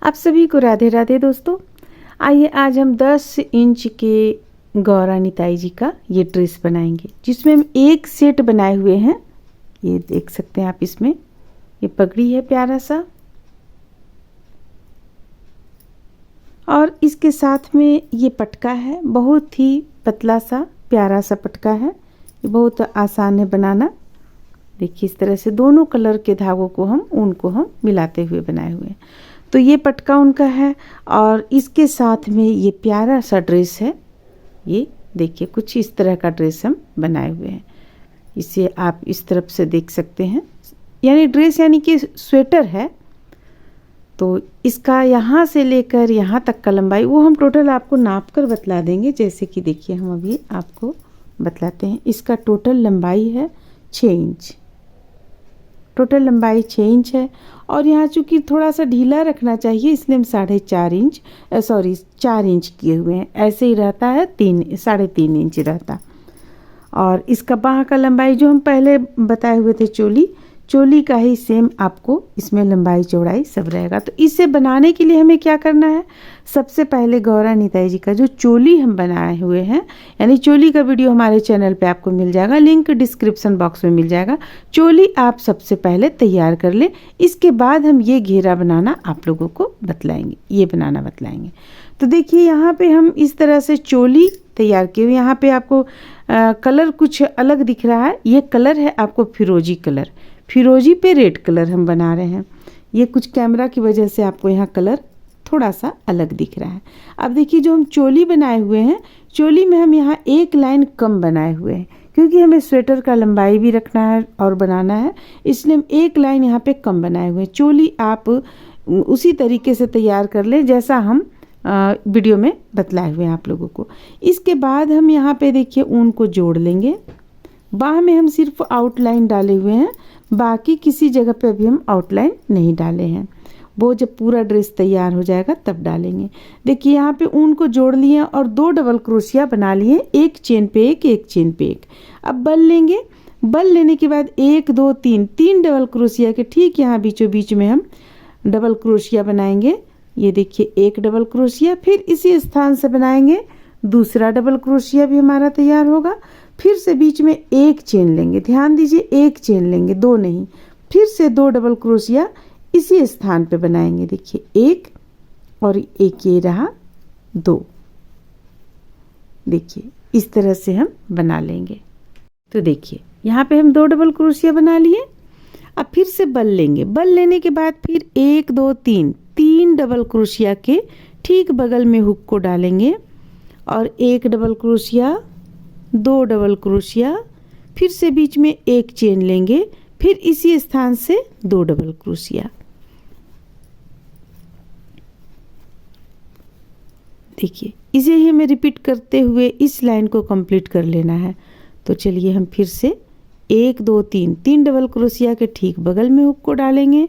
आप सभी को राधे राधे दोस्तों। आइए आज हम 10 इंच के गौरा निताई जी का ये ड्रेस बनाएंगे, जिसमें हम एक सेट बनाए हुए हैं। ये देख सकते हैं आप, इसमें ये पगड़ी है प्यारा सा, और इसके साथ में ये पटका है, बहुत ही पतला सा प्यारा सा पटका है। ये बहुत आसान है बनाना। देखिए इस तरह से दोनों कलर के धागों को ऊन को हम मिलाते हुए बनाए हुए हैं। तो ये पटका उनका है और इसके साथ में ये प्यारा सा ड्रेस है। ये देखिए कुछ इस तरह का ड्रेस हम बनाए हुए हैं। इसे आप इस तरफ से देख सकते हैं, यानी ड्रेस यानी कि स्वेटर है। तो इसका यहाँ से लेकर यहाँ तक का लंबाई वो हम टोटल आपको नाप कर बतला देंगे। जैसे कि देखिए हम अभी आपको बतलाते हैं। इसका टोटल लंबाई है 6 इंच। टोटल लंबाई 6 इंच है और यहाँ चूँकि थोड़ा सा ढीला रखना चाहिए, इसलिए हम 4 इंच किए हुए हैं। ऐसे ही रहता है 3.5 इंच रहता। और इसका बाह का लंबाई जो हम पहले बताए हुए थे चोली का ही सेम आपको इसमें लंबाई चौड़ाई सब रहेगा। तो इसे बनाने के लिए हमें क्या करना है, सबसे पहले गौरा निताई जी का जो चोली हम बनाए हुए हैं, यानी चोली का वीडियो हमारे चैनल पे आपको मिल जाएगा, लिंक डिस्क्रिप्शन बॉक्स में मिल जाएगा। चोली आप सबसे पहले तैयार कर ले, इसके बाद हम ये घेरा बनाना आप लोगों को बतलाएंगे, ये बनाना बतलाएंगे। तो देखिए यहाँ पे हम इस तरह से चोली तैयार किए हुए। यहाँ पे आपको कलर कुछ अलग दिख रहा है। ये कलर है आपको फिरोजी कलर, फिरोजी पे रेड कलर हम बना रहे हैं। ये कुछ कैमरा की वजह से आपको यहाँ कलर थोड़ा सा अलग दिख रहा है। अब देखिए जो हम चोली बनाए हुए हैं, चोली में हम यहाँ एक लाइन कम बनाए हुए हैं, क्योंकि हमें स्वेटर का लंबाई भी रखना है और बनाना है, इसलिए हम एक लाइन यहाँ पे कम बनाए हुए हैं। चोली आप उसी तरीके से तैयार कर लें जैसा हम वीडियो में बतलाए हुए हैं आप लोगों को। इसके बाद हम यहाँ पे देखिए ऊन को जोड़ लेंगे। बाह में हम सिर्फ आउटलाइन डाले हुए हैं, बाकी किसी जगह पे अभी हम आउटलाइन नहीं डाले हैं। वो जब पूरा ड्रेस तैयार हो जाएगा तब डालेंगे। देखिए यहाँ पे ऊन को जोड़ लिए और 2 डबल क्रोशिया बना लिए, एक चेन पे एक चेन पे एक। अब बल लेंगे, बल लेने के बाद 1 2 3 डबल क्रोशिया के ठीक यहाँ बीचों बीच में हम डबल क्रोशिया बनाएंगे। ये देखिए एक डबल क्रोशिया, फिर इसी स्थान से बनाएंगे दूसरा डबल क्रोशिया भी हमारा तैयार होगा। फिर से बीच में एक चेन लेंगे, ध्यान दीजिए एक चेन लेंगे, 2 नहीं। फिर से 2 डबल क्रोशिया इसी स्थान पे बनाएंगे। देखिए एक और एक, ये रहा 2। देखिए इस तरह से हम बना लेंगे। तो देखिए यहाँ पे हम 2 डबल क्रोशिया बना लिए। अब फिर से बल लेंगे, बल लेने के बाद फिर 1 2 3 डबल क्रोशिया के ठीक बगल में हुक को डालेंगे और 1 डबल क्रोशिया, 2 डबल क्रोशिया, फिर से बीच में एक चेन लेंगे, फिर इसी स्थान से 2 डबल क्रोशिया। देखिए इसे ही हमें रिपीट करते हुए इस लाइन को कंप्लीट कर लेना है। तो चलिए हम फिर से 1 2 3 डबल क्रोशिया के ठीक बगल में हुक को डालेंगे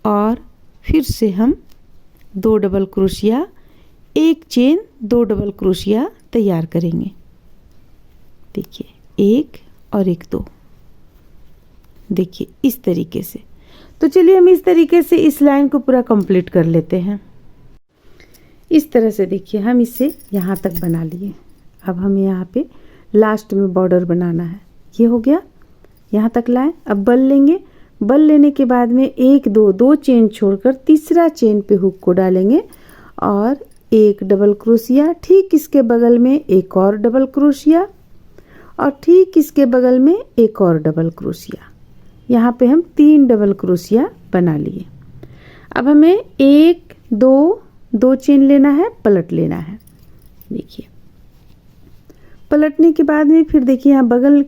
और फिर से हम 2 डबल क्रोशिया, एक चेन, 2 डबल क्रोशिया तैयार करेंगे। देखिए 1 और 1 2। देखिए इस तरीके से। तो चलिए हम इस तरीके से इस लाइन को पूरा कंप्लीट कर लेते हैं। इस तरह से देखिए हम इसे यहाँ तक बना लिए। अब हमें यहाँ पे लास्ट में बॉर्डर बनाना है। ये हो गया, यहाँ तक लाए। अब बल लेंगे, बल लेने के बाद में 1 2 चेन छोड़कर तीसरा चेन पे हुक को डालेंगे और 1 डबल क्रोशिया, ठीक इसके बगल में एक और डबल क्रोशिया और ठीक इसके बगल में एक और डबल क्रोशिया। यहाँ पे हम 3 डबल क्रोशिया बना लिए। अब हमें 1 2 चेन लेना है, पलट लेना है। देखिए पलटने के बाद में फिर देखिए यहाँ बगल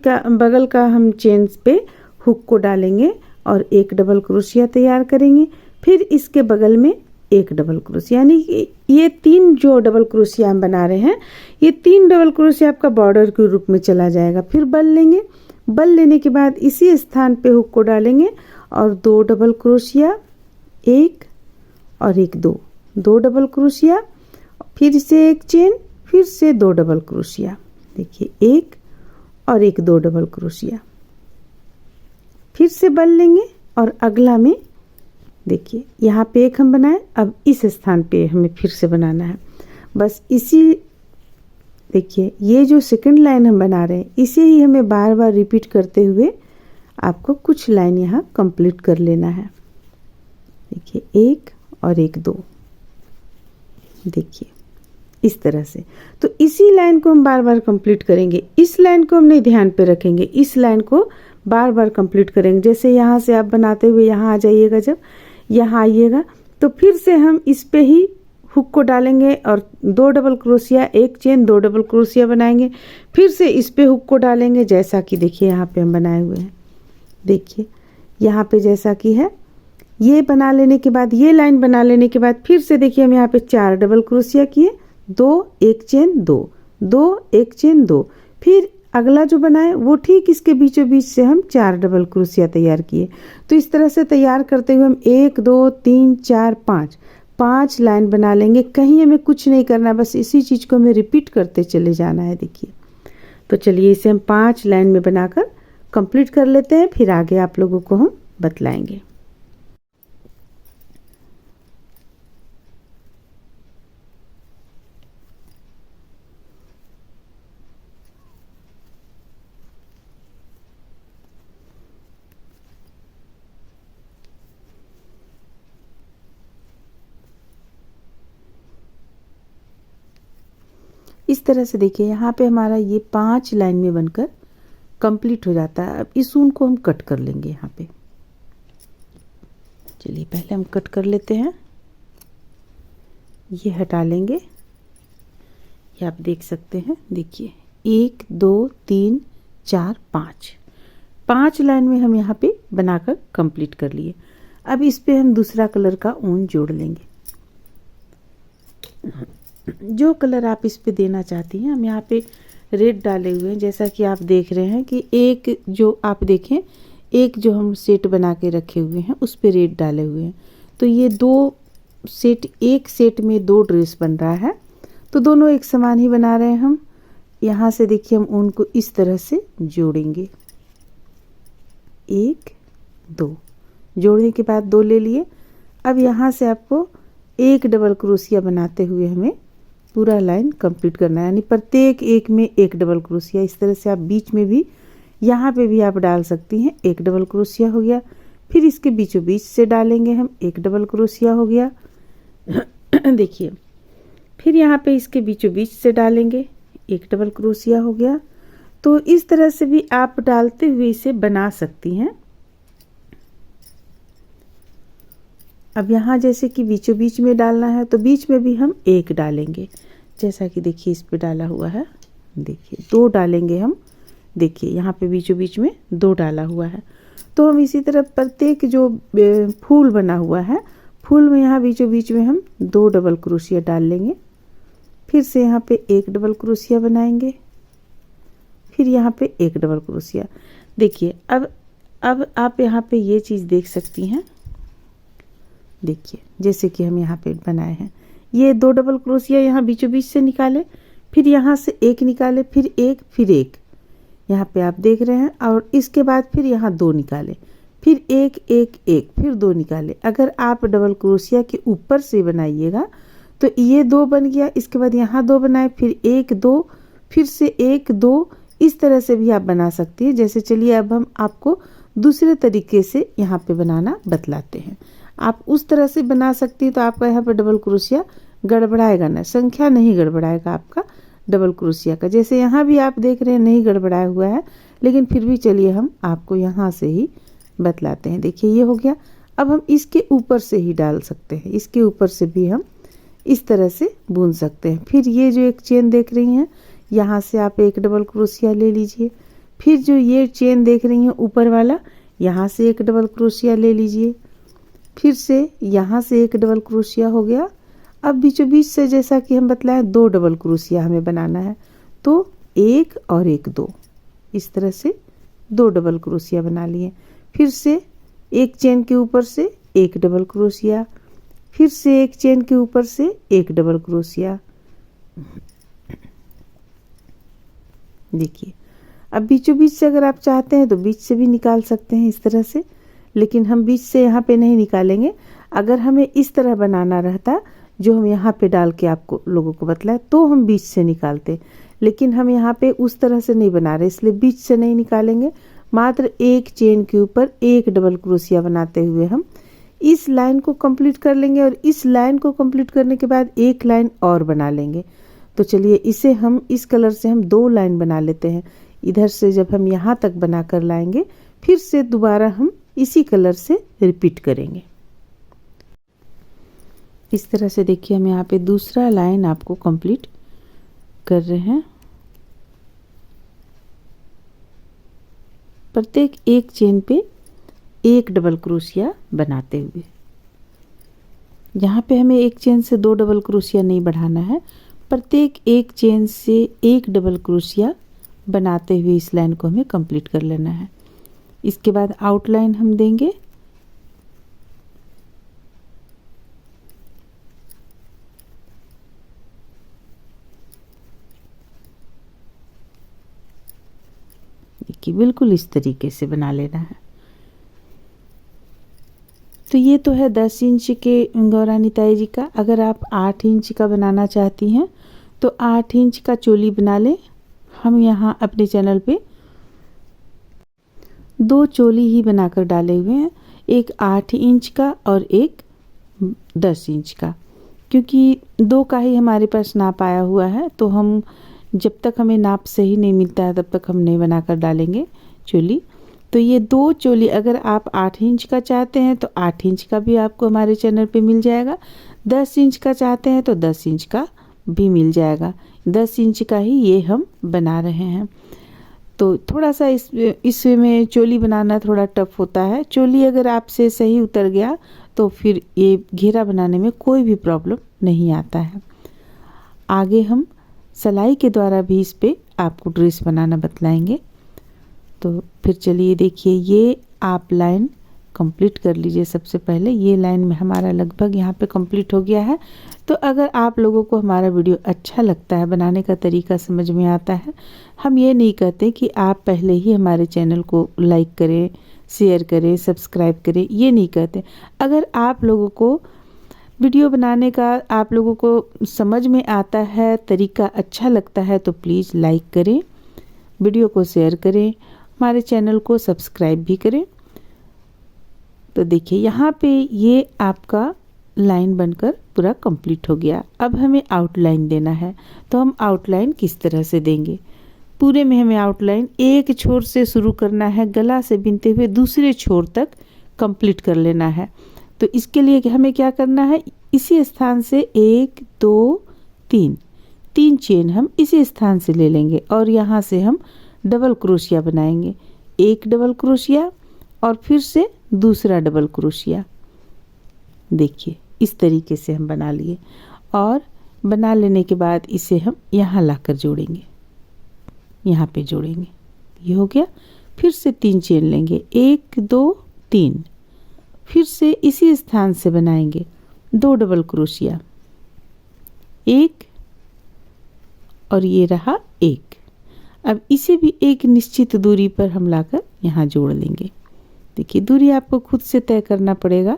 का हम चेन पे हुक को डालेंगे और 1 डबल क्रोशिया तैयार करेंगे। फिर इसके बगल में 1 डबल क्रोशिया, यानी कि ये 3 जो डबल क्रोशिया हम बना रहे हैं, ये 3 डबल क्रोशिया आपका बॉर्डर के रूप में चला जाएगा। फिर बल लेंगे, बल लेने के बाद इसी स्थान पे हुक को डालेंगे और 2 डबल क्रोशिया, 1 और 1 2 डबल क्रोशिया, फिर से एक चेन, फिर से 2 डबल क्रोशिया। देखिए 1 और 1 2 डबल क्रोशिया। फिर से बल लेंगे और अगला में देखिए यहाँ पे एक हम बनाए, अब इस स्थान पे हमें फिर से बनाना है। बस इसी, देखिए ये जो सेकंड लाइन हम बना रहे हैं इसे ही हमें बार बार रिपीट करते हुए आपको कुछ लाइन यहाँ कंप्लीट कर लेना है। देखिए एक और एक, दो, देखिए इस तरह से। तो इसी लाइन को हम बार बार कंप्लीट करेंगे, इस लाइन को हम नहीं ध्यान पे रखेंगे, इस लाइन को बार बार कंप्लीट करेंगे। जैसे यहाँ से आप बनाते हुए यहाँ आ जाइएगा, जब यहाँ आइएगा तो फिर से हम इस पे ही हुक को डालेंगे और 2 double crochet, 1 chain, 2 double crochet बनाएंगे, फिर से इस पे हुक को डालेंगे, जैसा कि देखिए यहाँ पे हम बनाए हुए हैं। देखिए यहाँ पे जैसा कि है, ये बना लेने के बाद, ये लाइन बना लेने के बाद फिर से देखिए हम यहाँ पे 4 डबल क्रोशिया किए, 2, 1 चेन, 2, 2, 1 चेन, 2, फिर अगला जो बनाए वो ठीक इसके बीचों बीच से हम 4 डबल क्रोशिया तैयार किए। तो इस तरह से तैयार करते हुए हम 1, 2, 3, 4, 5 लाइन बना लेंगे। कहीं हमें कुछ नहीं करना, बस इसी चीज़ को हमें रिपीट करते चले जाना है। देखिए, तो चलिए इसे हम 5 लाइन में बनाकर कंप्लीट कर लेते हैं, फिर आगे आप लोगों को हम बतलाएंगे। इस तरह से देखिए यहाँ पे हमारा ये 5 लाइन में बनकर कंप्लीट हो जाता है। अब इस ऊन को हम कट कर लेंगे यहाँ पे। चलिए पहले हम कट कर लेते हैं, ये हटा लेंगे। ये आप देख सकते हैं, देखिए 1, 2, 3, 4, 5 लाइन में हम यहाँ पे बनाकर कंप्लीट कर लिए। अब इस पे हम दूसरा कलर का ऊन जोड़ लेंगे। जो कलर आप इस पे देना चाहती हैं, हम यहाँ पे रेड डाले हुए हैं, जैसा कि आप देख रहे हैं कि एक जो आप देखें, एक जो हम सेट बना के रखे हुए हैं उस पे रेड डाले हुए हैं। तो ये 2 सेट, एक सेट में 2 ड्रेस बन रहा है, तो दोनों एक समान ही बना रहे हैं हम। यहाँ से देखिए हम ऊन को इस तरह से जोड़ेंगे, 1, 2, जोड़ने के बाद 2 ले लिए। अब यहाँ से आपको एक डबल क्रोशिया बनाते हुए हमें पूरा लाइन कंप्लीट करना है, यानी प्रत्येक एक में एक डबल क्रोशिया। इस तरह से आप बीच में भी, यहाँ पे भी आप डाल सकती हैं, एक डबल क्रोशिया हो गया। फिर इसके बीचों बीच से डालेंगे हम, एक डबल क्रोशिया हो गया। देखिए फिर यहाँ पे इसके बीचों बीच से डालेंगे, एक डबल क्रोशिया हो गया। तो इस तरह से भी आप डालते हुए इसे बना सकती हैं। अब यहाँ जैसे कि बीचों बीच में डालना है तो बीच में भी हम एक डालेंगे, जैसा कि देखिए इस पे डाला हुआ है। देखिए 2 डालेंगे हम, देखिए यहाँ पे बीचों बीच में 2 डाला हुआ है। तो हम इसी तरह प्रत्येक जो फूल बना हुआ है, फूल में यहाँ बीचों बीच में हम 2 डबल क्रोशिया डाल लेंगे। फिर से यहाँ पे एक डबल क्रोशिया बनाएंगे, फिर यहाँ पे एक डबल क्रोशिया। देखिए अब आप यहाँ पे ये चीज़ देख सकती हैं। देखिए जैसे कि हम यहाँ पे बनाए हैं, ये 2 डबल क्रोशिया यहाँ बीचों बीच से निकाले, फिर यहाँ से एक निकाले, फिर एक, फिर एक, यहाँ पे आप देख रहे हैं। और इसके बाद फिर यहाँ 2 निकाले, फिर एक, एक, एक, फिर 2 निकाले। अगर आप डबल क्रोशिया के ऊपर से बनाइएगा तो ये 2 बन गया, इसके बाद यहाँ 2 बनाए, फिर 1, 2, फिर से 1, 2, इस तरह से भी आप बना सकती हैं। जैसे चलिए अब हम आपको दूसरे तरीके से यहाँ पे बनाना बतलाते हैं। आप उस तरह से बना सकती है तो आपका यहाँ पर डबल क्रोशिया गड़बड़ाएगा ना, संख्या नहीं गड़बड़ाएगा आपका डबल क्रोशिया का। जैसे यहाँ भी आप देख रहे हैं नहीं गड़बड़ाया हुआ है, लेकिन फिर भी चलिए हम आपको यहाँ से ही बतलाते हैं। देखिए ये हो गया। अब हम इसके ऊपर से ही डाल सकते हैं, इसके ऊपर से भी हम इस तरह से बुन सकते हैं। फिर ये जो एक चेन देख रही हैं, यहाँ से आप एक डबल क्रोशिया ले लीजिए। फिर जो ये चेन देख रही हैं ऊपर वाला, यहाँ से एक डबल क्रोशिया ले लीजिए। फिर से यहाँ से एक डबल क्रोशिया हो गया। अब बीचों बीच से, जैसा कि हम बतलाए, 2 डबल क्रोशिया हमें बनाना है, तो 1 और 1, 2, इस तरह से 2 डबल क्रोशिया बना लिए। फिर से एक चेन के ऊपर से एक डबल क्रोशिया, फिर से एक चेन के ऊपर से एक डबल क्रोशिया। देखिए अब बीचों बीच से अगर आप चाहते हैं तो बीच से भी निकाल सकते हैं इस तरह से, लेकिन हम बीच से यहाँ पे नहीं निकालेंगे। अगर हमें इस तरह बनाना रहता जो हम यहाँ पे डाल के आपको लोगों को बतलाए तो हम बीच से निकालते, लेकिन हम यहाँ पे उस तरह से नहीं बना रहे, इसलिए बीच से नहीं निकालेंगे। मात्र एक चेन के ऊपर एक डबल क्रोशिया बनाते हुए हम इस लाइन को कंप्लीट कर लेंगे और इस लाइन को कंप्लीट करने के बाद एक लाइन और बना लेंगे। तो चलिए इसे हम इस कलर से हम 2 लाइन बना लेते हैं। इधर से जब हम यहाँ तक बना कर लाएंगे फिर से दोबारा हम इसी कलर से रिपीट करेंगे। इस तरह से देखिए हम यहाँ पे दूसरा लाइन आपको कंप्लीट कर रहे हैं। प्रत्येक एक चेन पे एक डबल क्रोशिया बनाते हुए, यहाँ पे हमें एक चेन से 2 डबल क्रोशिया नहीं बढ़ाना है, प्रत्येक एक चेन से एक डबल क्रोशिया बनाते हुए इस लाइन को हमें कंप्लीट कर लेना है। इसके बाद आउटलाइन हम देंगे। देखिए बिल्कुल इस तरीके से बना लेना है। तो ये तो है 10 इंच के गौरानी ताई जी का। अगर आप 8 इंच का बनाना चाहती हैं तो 8 इंच का चोली बना लें। हम यहाँ अपने चैनल पे 2 चोली ही बनाकर डाले हुए हैं, एक 8 इंच का और एक 10 इंच का, क्योंकि 2 का ही हमारे पास नाप आया हुआ है। तो हम जब तक हमें नाप सही नहीं मिलता है तब तक हम नहीं बनाकर डालेंगे चोली। तो ये 2 चोली अगर आप 8 इंच का चाहते हैं तो 8 इंच का भी आपको हमारे चैनल पे मिल जाएगा, 10 इंच का चाहते हैं तो 10 इंच का भी मिल जाएगा। 10 इंच का ही ये हम बना रहे हैं। तो थोड़ा सा इसमें चोली बनाना थोड़ा टफ होता है। चोली अगर आपसे सही उतर गया तो फिर ये घेरा बनाने में कोई भी प्रॉब्लम नहीं आता है। आगे हम सिलाई के द्वारा भी इस पे आपको ड्रेस बनाना बतलाएंगे। तो फिर चलिए देखिए ये आप लाइन कंप्लीट कर लीजिए। सबसे पहले ये लाइन में हमारा लगभग यहाँ पे कंप्लीट हो गया है। तो अगर आप लोगों को हमारा वीडियो अच्छा लगता है, बनाने का तरीका समझ में आता है, हम ये नहीं कहते कि आप पहले ही हमारे चैनल को लाइक करें, शेयर करें, सब्सक्राइब करें, ये नहीं कहते। अगर आप लोगों को वीडियो बनाने का आप लोगों को समझ में आता है, तरीका अच्छा लगता है तो प्लीज़ लाइक करें, वीडियो को शेयर करें, हमारे चैनल को सब्सक्राइब भी करें। तो देखिए यहाँ पे ये आपका लाइन बनकर पूरा कंप्लीट हो गया। अब हमें आउटलाइन देना है। तो हम आउटलाइन किस तरह से देंगे? पूरे में हमें आउटलाइन एक छोर से शुरू करना है, गला से बिनते हुए दूसरे छोर तक कंप्लीट कर लेना है। तो इसके लिए हमें क्या करना है, इसी स्थान से 1 2 3 चेन हम इसी स्थान से ले लेंगे और यहाँ से हम डबल क्रोशिया बनाएंगे। एक डबल क्रोशिया और फिर से दूसरा डबल क्रोशिया। देखिए इस तरीके से हम बना लिए और बना लेने के बाद इसे हम यहाँ लाकर जोड़ेंगे, यहाँ पे जोड़ेंगे। ये हो गया। फिर से 3 चेन लेंगे, 1 2 3, फिर से इसी स्थान से बनाएंगे 2 डबल क्रोशिया, 1 और ये रहा 1। अब इसे भी एक निश्चित दूरी पर हम लाकर यहाँ जोड़ लेंगे। देखिए दूरी आपको खुद से तय करना पड़ेगा।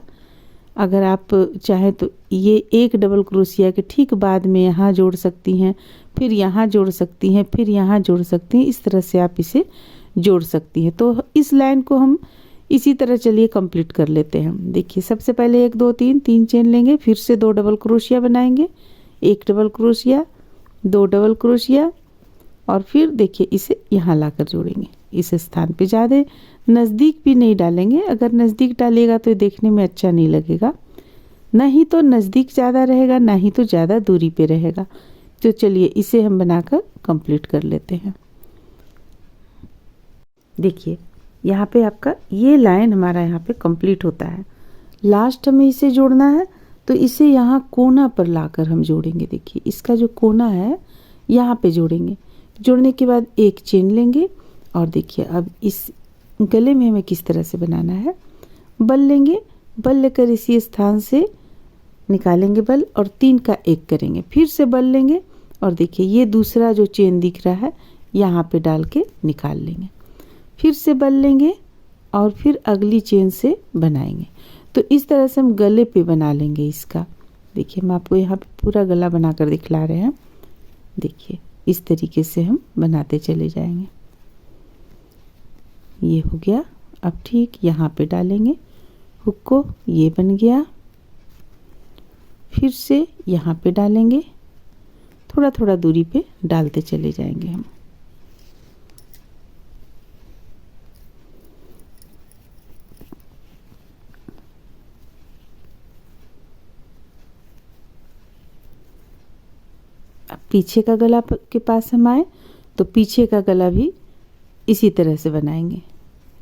अगर आप चाहें तो ये एक डबल क्रोशिया के ठीक बाद में यहाँ जोड़ सकती हैं, फिर यहाँ जोड़ सकती हैं, फिर यहाँ जोड़ सकती हैं। इस तरह से आप इसे जोड़ सकती हैं। तो इस लाइन को हम इसी तरह चलिए कंप्लीट कर लेते हैं। देखिए सबसे पहले 1 2 3 चेन लेंगे, फिर से 2 डबल क्रोशिया बनाएंगे, 1 डबल क्रोशिया, 2 डबल क्रोशिया और फिर देखिए इसे यहाँ लाकर जोड़ेंगे। इस स्थान पे ज़्यादा नज़दीक भी नहीं डालेंगे। अगर नज़दीक डालिएगा तो देखने में अच्छा नहीं लगेगा, ना ही तो नज़दीक ज़्यादा रहेगा, ना ही तो ज़्यादा दूरी पे रहेगा। तो चलिए इसे हम बनाकर कंप्लीट कर लेते हैं। देखिए यहाँ पे आपका ये लाइन हमारा यहाँ पे कंप्लीट होता है। लास्ट में इसे जोड़ना है तो इसे यहाँ कोना पर लाकर हम जोड़ेंगे। देखिए इसका जो कोना है यहाँ पे जोड़ेंगे। जोड़ने के बाद 1 चेन लेंगे और देखिए अब इस गले में हमें किस तरह से बनाना है। बल लेंगे, बल लेकर इसी स्थान से निकालेंगे बल और 3 का 1 करेंगे, फिर से बल लेंगे और देखिए ये दूसरा जो चेन दिख रहा है यहाँ पे डाल के निकाल लेंगे, फिर से बल लेंगे और फिर अगली चेन से बनाएंगे। तो इस तरह से हम गले पे बना लेंगे इसका। देखिए हम आपको यहाँ पे पूरा गला बनाकर दिखला रहे हैं। देखिए इस तरीके से हम बनाते चले जाएंगे। ये हो गया। अब ठीक यहाँ पे डालेंगे हुक को, ये बन गया। फिर से यहाँ पे डालेंगे, थोड़ा थोड़ा दूरी पे डालते चले जाएंगे हम। अब पीछे का गला के पास हम आए तो पीछे का गला भी इसी तरह से बनाएंगे।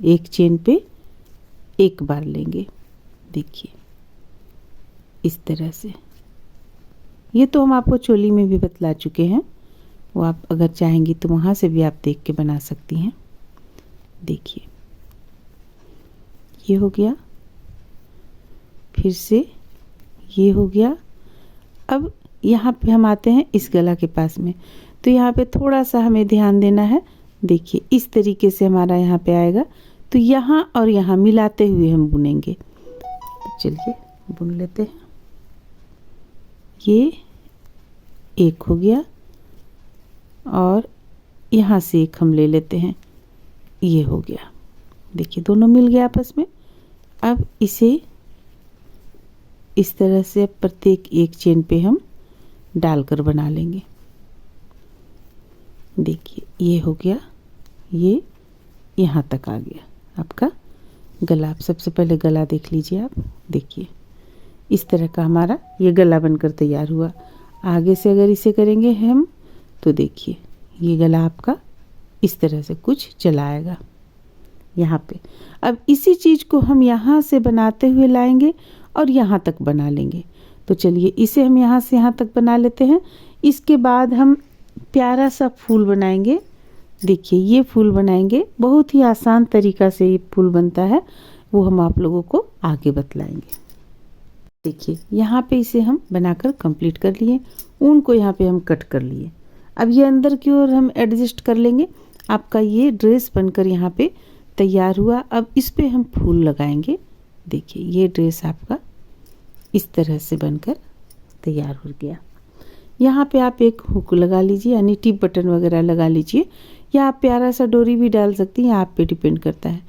एक चेन पे एक बार लेंगे। देखिए इस तरह से। ये तो हम आपको चोली में भी बतला चुके हैं, वो आप अगर चाहेंगी तो वहाँ से भी आप देख के बना सकती हैं। देखिए ये हो गया। फिर से ये हो गया। अब यहाँ पे हम आते हैं इस गला के पास में, तो यहाँ पे थोड़ा सा हमें ध्यान देना है। देखिए इस तरीके से हमारा यहाँ पे आएगा, तो यहाँ और यहाँ मिलाते हुए हम बुनेंगे। चलिए बुन लेते हैं। ये एक हो गया और यहाँ से एक हम ले लेते हैं, ये हो गया। देखिए दोनों मिल गए आपस में। अब इसे इस तरह से प्रत्येक एक चेन पे हम डालकर बना लेंगे। देखिए ये हो गया। ये यहाँ तक आ गया आपका गला। आप सबसे पहले गला देख लीजिए आप। देखिए इस तरह का हमारा ये गला बनकर तैयार हुआ। आगे से अगर इसे करेंगे हम तो देखिए ये गला आपका इस तरह से कुछ चला आएगा यहाँ पे। अब इसी चीज़ को हम यहाँ से बनाते हुए लाएंगे और यहाँ तक बना लेंगे। तो चलिए इसे हम यहाँ से यहाँ तक बना लेते हैं। इसके बाद हम प्यारा सा फूल बनाएंगे। देखिए ये फूल बनाएंगे, बहुत ही आसान तरीका से ये फूल बनता है, वो हम आप लोगों को आगे बतलाएंगे। देखिए यहाँ पे इसे हम बनाकर कंप्लीट कर लिए। ऊन को यहाँ पे हम कट कर लिए। अब ये अंदर की ओर हम एडजस्ट कर लेंगे। आपका ये ड्रेस बनकर यहाँ पे तैयार हुआ। अब इस पे हम फूल लगाएंगे। देखिए ये ड्रेस आपका इस तरह से बनकर तैयार हो गया। यहाँ पे आप एक हुक लगा लीजिए, यानी टिप बटन वगैरह लगा लीजिए, या आप प्यारा सा डोरी भी डाल सकती हैं, आप पे डिपेंड करता है।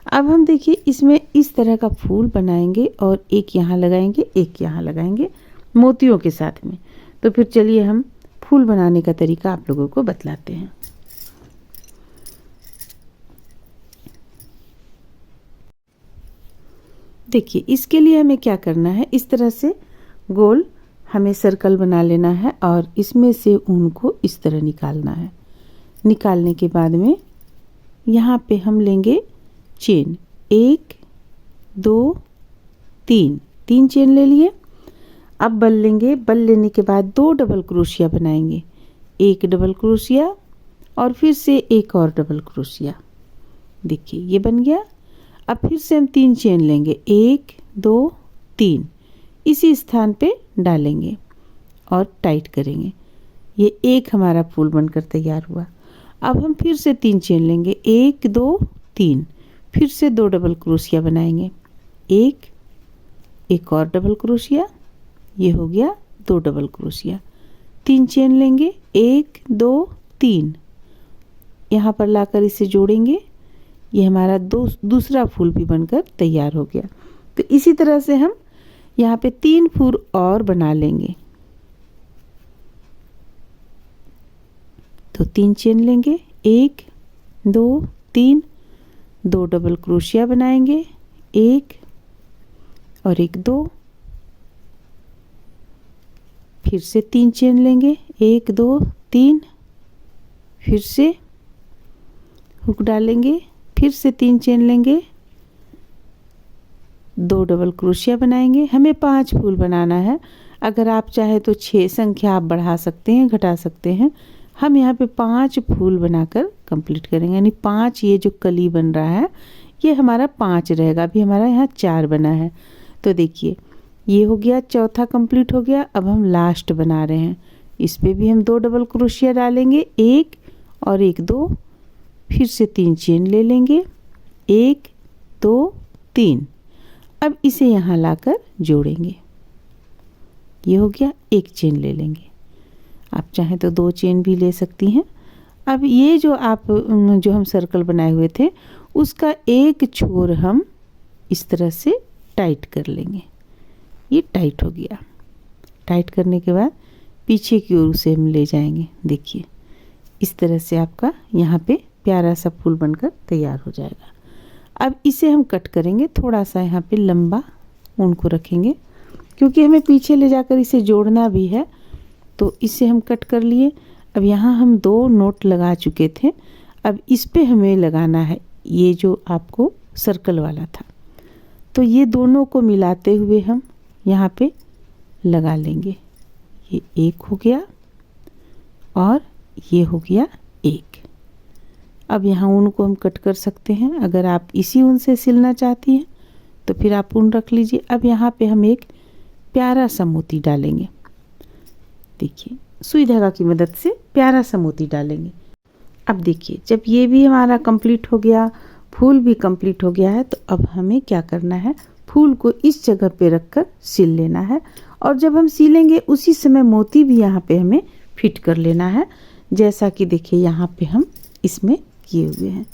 अब हम देखिए इसमें इस तरह का फूल बनाएंगे और एक यहाँ लगाएंगे, एक यहाँ लगाएंगे मोतियों के साथ में। तो फिर चलिए हम फूल बनाने का तरीका आप लोगों को बतलाते हैं। देखिए इसके लिए हमें क्या करना है, इस तरह से गोल हमें सर्कल बना लेना है और इसमें से ऊन को इस तरह निकालना है। निकालने के बाद में यहाँ पे हम लेंगे चेन, 1 2 3, 3 चेन ले लिए। अब बल लेंगे। बल लेने के बाद 2 डबल क्रोशिया बनाएंगे, 1 डबल क्रोशिया और फिर से एक और डबल क्रोशिया। देखिए ये बन गया। अब फिर से हम 3 चेन लेंगे, 1 2 3, इसी स्थान पे डालेंगे और टाइट करेंगे। ये एक हमारा फूल बनकर तैयार हुआ। अब हम फिर से 3 चेन लेंगे, 1 2 3, फिर से 2 डबल क्रोशिया बनाएंगे, एक और डबल क्रोशिया, ये हो गया 2 डबल क्रोशिया। 3 चेन लेंगे, 1 2 3, यहाँ पर लाकर इसे जोड़ेंगे। ये हमारा दूसरा फूल भी बनकर तैयार हो गया। तो इसी तरह से हम यहाँ पे 3 फूल और बना लेंगे। तो 3 चेन लेंगे, 1 2 3, 2 डबल क्रोशिया बनाएंगे, 1 और 1 2, फिर से 3 चेन लेंगे, 1 2 3, फिर से हुक डालेंगे, फिर से 3 चेन लेंगे, 2 डबल क्रोशिया बनाएंगे। हमें 5 फूल बनाना है। अगर आप चाहे तो 6 संख्या आप बढ़ा सकते हैं, घटा सकते हैं। हम यहाँ पे 5 फूल बनाकर कंप्लीट करेंगे, यानी 5, ये जो कली बन रहा है ये हमारा 5 रहेगा। अभी हमारा यहाँ 4 बना है। तो देखिए ये हो गया, चौथा कंप्लीट हो गया। अब हम लास्ट बना रहे हैं। इस पे भी हम 2 डबल क्रोशिया डालेंगे, 1 और 1 2, फिर से 3 चेन ले लेंगे, 1 2 3। अब इसे यहाँ लाकर जोड़ेंगे। ये हो गया, एक चेन ले लेंगे, आप चाहें तो 2 चेन भी ले सकती हैं। अब ये जो हम सर्कल बनाए हुए थे उसका एक छोर हम इस तरह से टाइट कर लेंगे। ये टाइट हो गया। टाइट करने के बाद पीछे की ओर उसे हम ले जाएंगे। देखिए इस तरह से आपका यहाँ पे प्यारा सा फूल बनकर तैयार हो जाएगा। अब इसे हम कट करेंगे, थोड़ा सा यहाँ पे लंबा ऊन को रखेंगे क्योंकि हमें पीछे ले जाकर इसे जोड़ना भी है, तो इसे हम कट कर लिए। अब यहाँ हम 2 नोट लगा चुके थे, अब इस पे हमें लगाना है ये जो आपको सर्कल वाला था, तो ये दोनों को मिलाते हुए हम यहाँ पे लगा लेंगे। ये एक हो गया और ये हो गया एक। अब यहाँ ऊन को हम कट कर सकते हैं, अगर आप इसी ऊन से सिलना चाहती हैं तो फिर आप ऊन रख लीजिए। अब यहाँ पे हम एक प्यारा सा मोती डालेंगे। देखिए सुई धागा की मदद से प्यारा सा मोती डालेंगे। अब देखिए जब ये भी हमारा कंप्लीट हो गया, फूल भी कंप्लीट हो गया है, तो अब हमें क्या करना है, फूल को इस जगह पे रखकर सिल लेना है। और जब हम सिलेंगे उसी समय मोती भी यहाँ पे हमें फिट कर लेना है, जैसा कि देखिए यहाँ पे हम इसमें किए हुए हैं।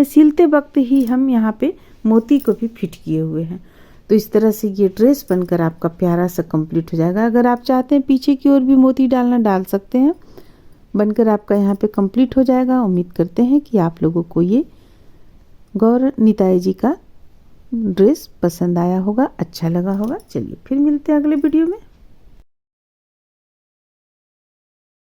सिलते वक्त ही हम यहाँ पे मोती को भी फिट किए हुए हैं। तो इस तरह से ये ड्रेस बनकर आपका प्यारा सा कंप्लीट हो जाएगा। अगर आप चाहते हैं पीछे की ओर भी मोती डालना, डाल सकते हैं। बनकर आपका यहाँ पे कंप्लीट हो जाएगा। उम्मीद करते हैं कि आप लोगों को ये गौर निताई जी का ड्रेस पसंद आया होगा, अच्छा लगा होगा। चलिए फिर मिलते हैं अगले वीडियो में।